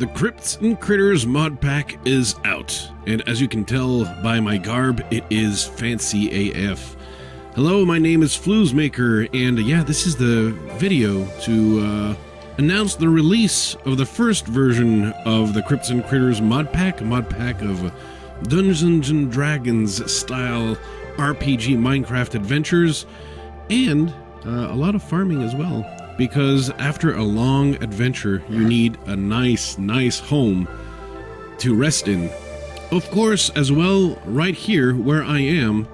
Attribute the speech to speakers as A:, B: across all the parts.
A: The Crypts and Critters mod pack is out, and as you can tell by my garb, it is fancy AF. Hello, my name is Flouzemaker, and yeah, this is the video to announce the release of the first version of the Crypts and Critters mod pack of Dungeons and Dragons style RPG Minecraft adventures, and a lot of farming as well. Because after a long adventure, you need a nice home to rest in. Of course, as well, right here where I am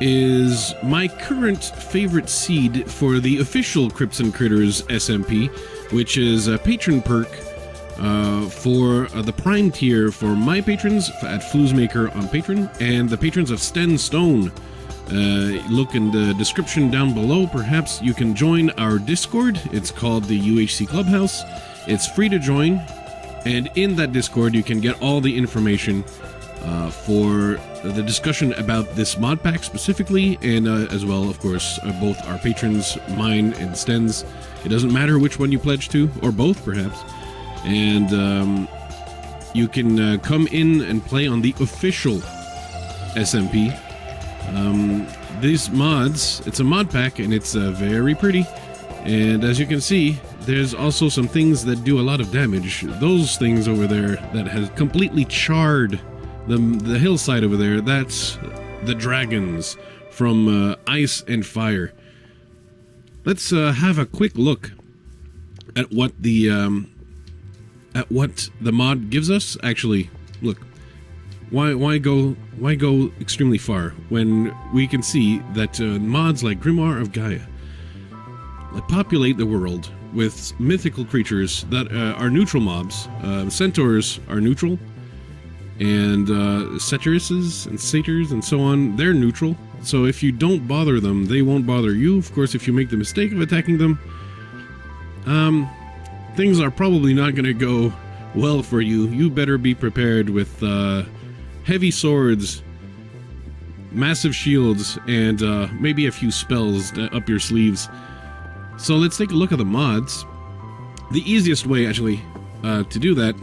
A: is my current favorite seed for the official Crypts and Critters SMP, which is a patron perk for the prime tier for my patrons at Flouzemaker on Patreon, and the patrons of Sten Stone. Look in the description down below. Perhaps you can join our Discord. It's called the UHC Clubhouse. It's free to join, and in that Discord you can get all the information for the discussion about this mod pack specifically, and as well, of course, both our patrons, mine and Sten's. It doesn't matter which one you pledge to, or both perhaps, and you can come in and play on the official SMP. These mods, it's a mod pack, and it's very pretty, and as you can see, there's also some things that do a lot of damage. Those things over there that has completely charred the hillside over there, that's the dragons from Ice and Fire. Let's have a quick look at what the mod gives us. Actually, look. Why go extremely far when we can see that mods like Grimoire of Gaia populate the world with mythical creatures that are neutral mobs. Centaurs are neutral, and satyruses and satyrs and so on, they're neutral. So if you don't bother them, they won't bother you. Of course, if you make the mistake of attacking them, things are probably not going to go well for you. You better be prepared with heavy swords, massive shields, and maybe a few spells up your sleeves. So let's take a look at the mods. The easiest way, actually, to do that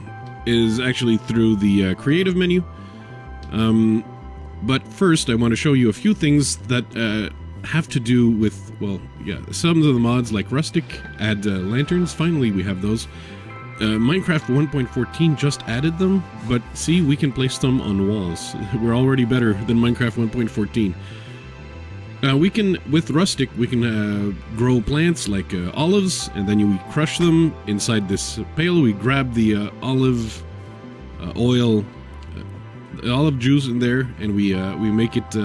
A: is actually through the creative menu. But first, I want to show you a few things that have to do with, well, yeah, some of the mods like Rustic add lanterns. Finally, we have those. Minecraft 1.14 just added them, but see, we can place them on walls. We're already better than Minecraft 1.14. We can, with Rustic, we can grow plants like olives, and then we crush them inside this pail. We grab the olive oil, olive juice in there, and we make it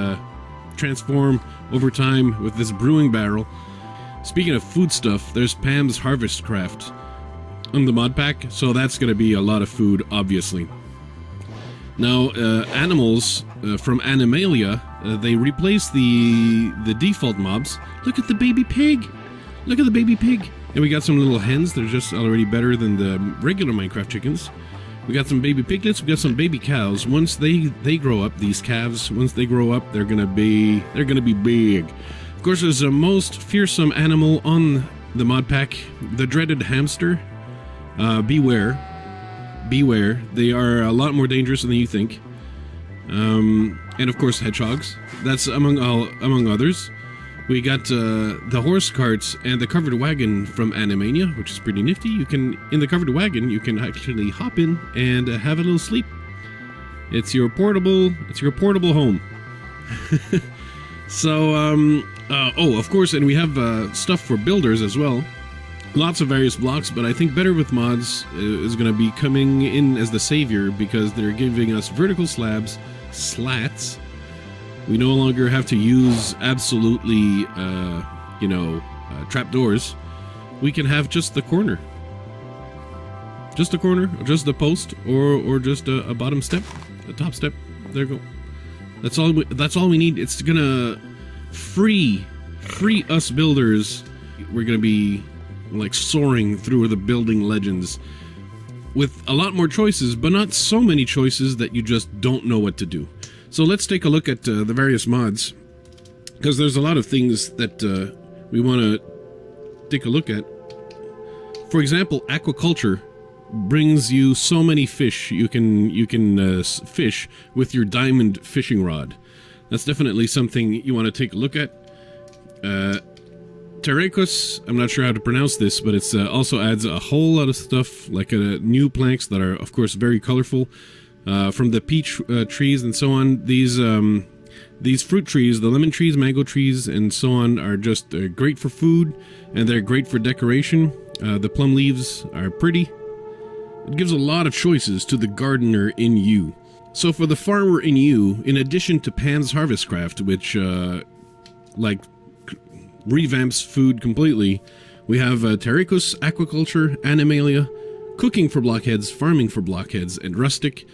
A: transform over time with this brewing barrel. Speaking of food stuff, there's Pam's Harvest Craft on the mod pack, so that's going to be a lot of food, obviously. Now, animals from Animalia, they replace the default mobs. Look at the baby pig! Look at the baby pig! And we got some little hens. They're just already better than the regular Minecraft chickens. We got some baby piglets. We got some baby cows. Once they grow up, these calves, once they grow up, they're gonna be big. Of course, there's the most fearsome animal on the mod pack, the dreaded hamster. Beware. They are a lot more dangerous than you think. And of course, hedgehogs. That's among others. We got the horse carts and the covered wagon from Animania, which is pretty nifty. You can, in the covered wagon, you can actually hop in and have a little sleep. It's your portable home. So, oh, of course, and we have stuff for builders as well. Lots of various blocks, but I think Better with Mods is going to be coming in as the savior because they're giving us vertical slabs, slats. We no longer have to use absolutely, trapdoors. We can have just the corner. Just the corner, just the post, or just a bottom step, a top step. There you go. That's all we need. It's going to free us builders. We're going to be like soaring through the building legends with a lot more choices, but not so many choices that you just don't know what to do. So let's take a look at the various mods, because there's a lot of things that we want to take a look at. For example, aquaculture brings you so many fish you can fish with your diamond fishing rod. That's definitely something you want to take a look at. Terekos, I'm not sure how to pronounce this, but it's also adds a whole lot of stuff, like new planks that are, of course, very colorful. From the peach trees and so on. These fruit trees, the lemon trees, mango trees, and so on, are just great for food, and they're great for decoration. The plum leaves are pretty. It gives a lot of choices to the gardener in you. So for the farmer in you, in addition to Pan's Harvestcraft, which revamps food completely, we have Terekos, Aquaculture, Animalia, Cooking for Blockheads, Farming for Blockheads, and Rustic.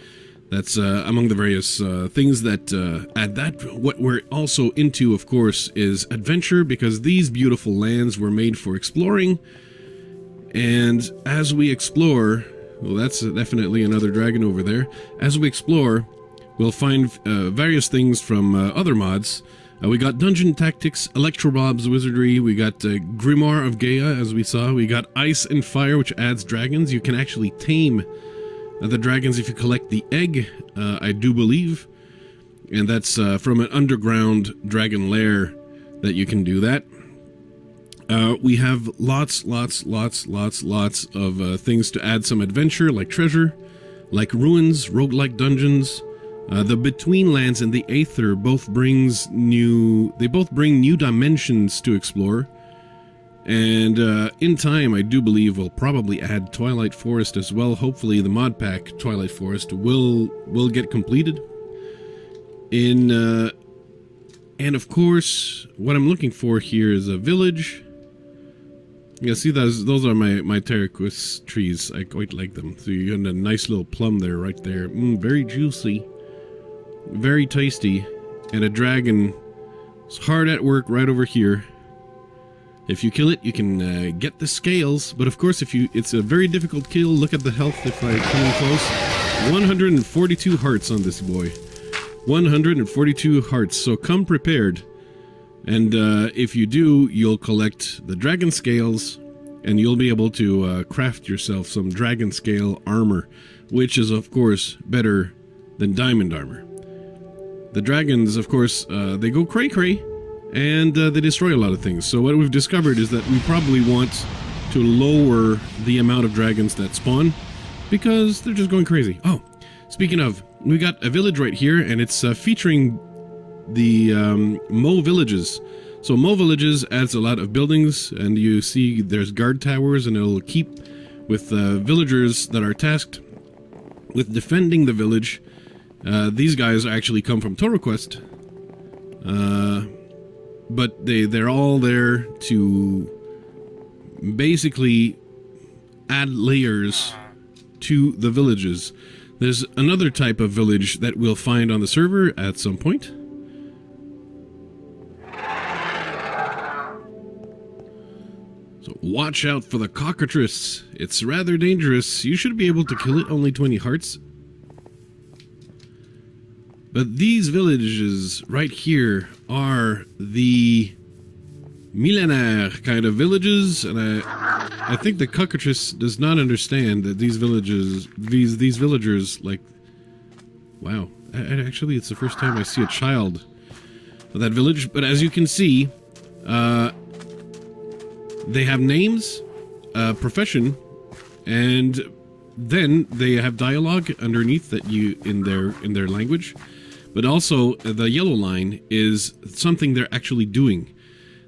A: That's among the various things that add that. What we're also into, of course, is adventure, because these beautiful lands were made for exploring. And as we explore, well, that's definitely another dragon over there. As we explore, we'll find various things from other mods. We got Dungeon Tactics, Electrobob's Wizardry, we got Grimoire of Gaia, as we saw. We got Ice and Fire, which adds dragons. You can actually tame the dragons if you collect the egg, I do believe. And that's from an underground dragon lair that you can do that. We have lots of things to add some adventure, like treasure, like ruins, roguelike dungeons. The Between Lands and the Aether both bring new dimensions to explore. And in time, I do believe we'll probably add Twilight Forest as well. Hopefully the ModPack Twilight Forest will get completed. And of course, what I'm looking for here is a village. Yeah, see, those are my Terekos trees. I quite like them. So you got a nice little plum there, right there. Very juicy. Very tasty. And a dragon is hard at work right over here. If you kill it, you can get the scales, but of course, it's a very difficult kill. Look at the health if I come in close. 142 hearts on this boy. 142 hearts, so come prepared. And if you do, you'll collect the dragon scales, and you'll be able to craft yourself some dragon scale armor, which is, of course, better than diamond armor. The dragons, of course, they go cray-cray. And they destroy a lot of things. So what we've discovered is that we probably want to lower the amount of dragons that spawn, because they're just going crazy. Oh, speaking of, we got a village right here, and it's featuring the Mo villages. So Mo villages adds a lot of buildings, and you see there's guard towers, and it'll keep with villagers that are tasked with defending the village. These guys actually come from TotalQuest. But they're all there to basically add layers to the villages. There's another type of village that we'll find on the server at some point. So watch out for the cockatrice. It's rather dangerous. You should be able to kill it, only 20 hearts. But these villages right here are the millénaire kind of villages, and I think the cockatrice does not understand that these villagers, like, wow, actually it's the first time I see a child of that village. But as you can see, they have names, profession, and then they have dialogue underneath that in their language. But also, the yellow line is something they're actually doing.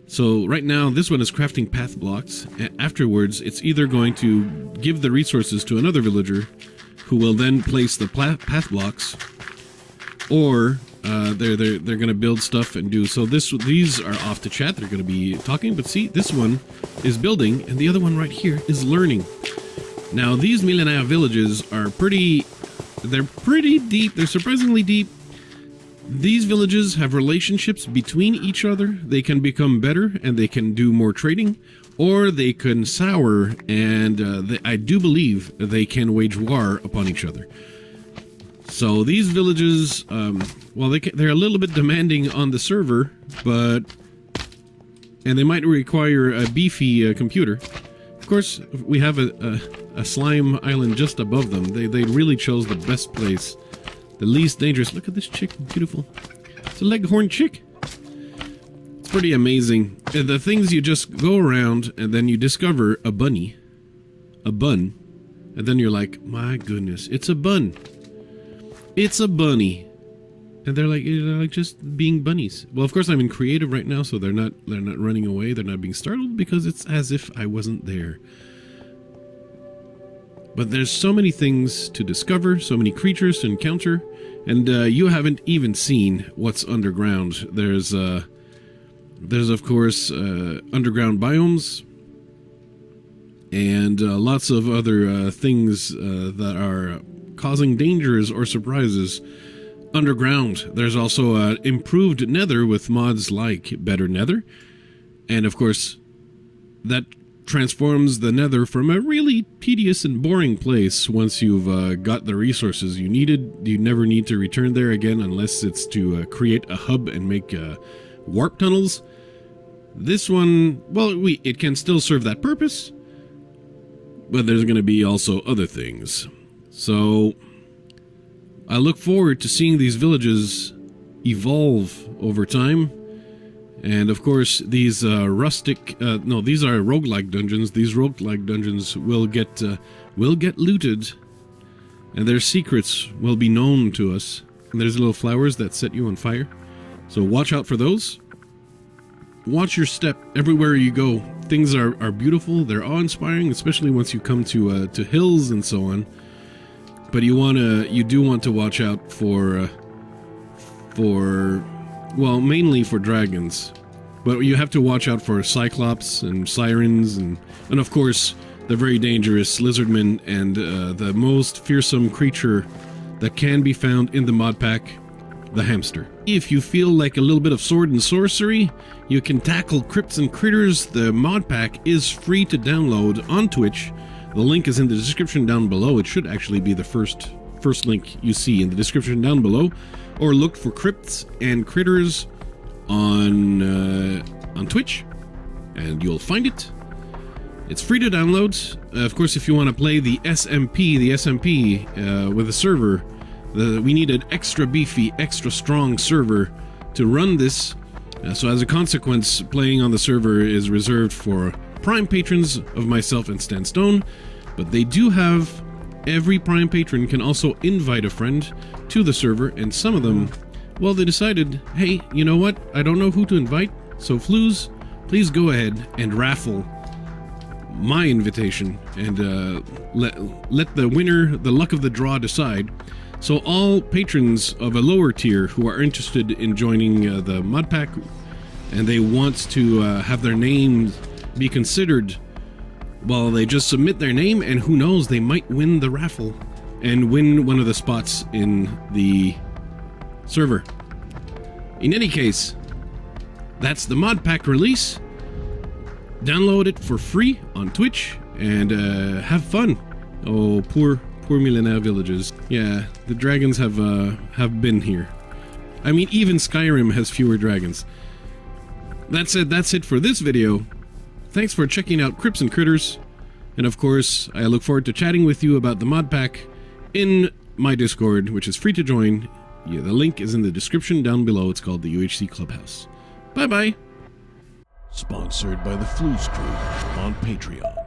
A: So right now, this one is crafting path blocks. Afterwards, it's either going to give the resources to another villager, who will then place the path blocks, or they're going to build stuff and do. So these are off to chat. They're going to be talking. But see, this one is building, and the other one right here is learning. Now, these millénaire villages are they're pretty deep. They're surprisingly deep. These villages have relationships between each other. They can become better, and they can do more trading, or they can sour, and I do believe they can wage war upon each other. So these villages, well, they're a little bit demanding on the server, and they might require a beefy computer. Of course, we have a a slime island just above them. They really chose the best place. The least dangerous. Look at this chick, beautiful. It's a leghorn chick. It's pretty amazing. And the things you just go around and then you discover a bunny. A bun. And then you're like, my goodness, it's a bun. It's a bunny. And they're like just being bunnies. Well, of course I'm in creative right now, so they're not running away, they're not being startled because it's as if I wasn't there. But there's so many things to discover, so many creatures to encounter, and you haven't even seen what's underground. There's of course underground biomes and lots of other things that are causing dangers or surprises underground. There's also improved nether with mods like better nether, and of course that transforms the nether from a really tedious and boring place. Once you've got the resources you needed, you never need to return there again unless it's to create a hub and make warp tunnels. This one, well, it can still serve that purpose, but there's going to be also other things. So I look forward to seeing these villages evolve over time. And of course, these these are roguelike dungeons. These roguelike dungeons will get looted, and their secrets will be known to us. And there's little flowers that set you on fire, so watch out for those. Watch your step everywhere you go. Things are beautiful. They're awe-inspiring, especially once you come to hills and so on. But you do want to watch out for well, mainly for dragons, but you have to watch out for cyclops and sirens and of course the very dangerous lizardmen and the most fearsome creature that can be found in the mod pack, the hamster. If you feel like a little bit of sword and sorcery, you can tackle crypts and critters. The mod pack is free to download on Twitch. The link is in the description down below. It should actually be the first link you see in the description down below. Or look for Crypts and Critters on Twitch, and you'll find it. It's free to download. Of course, if you want to play the SMP with a server, we need an extra beefy, extra strong server to run this. So as a consequence, playing on the server is reserved for Prime patrons of myself and Stan Stone, but they do have... Every Prime patron can also invite a friend to the server, and some of them, well, they decided, hey, you know what? I don't know who to invite, so Flouze, please go ahead and raffle my invitation and let the winner, the luck of the draw, decide. So all patrons of a lower tier who are interested in joining the mod pack and they want to have their name be considered, well, they just submit their name, and who knows, they might win the raffle and win one of the spots in the server. In any case, that's the mod pack release. Download it for free on Twitch and have fun. Oh, poor Millennial villages. Yeah, the dragons have been here. I mean, even Skyrim has fewer dragons. That's it for this video. Thanks for checking out Crypts and Critters, and of course, I look forward to chatting with you about the mod pack in my Discord, which is free to join. Yeah, the link is in the description down below. It's called the UHC Clubhouse. Bye-bye! Sponsored by the Flouze crew on Patreon.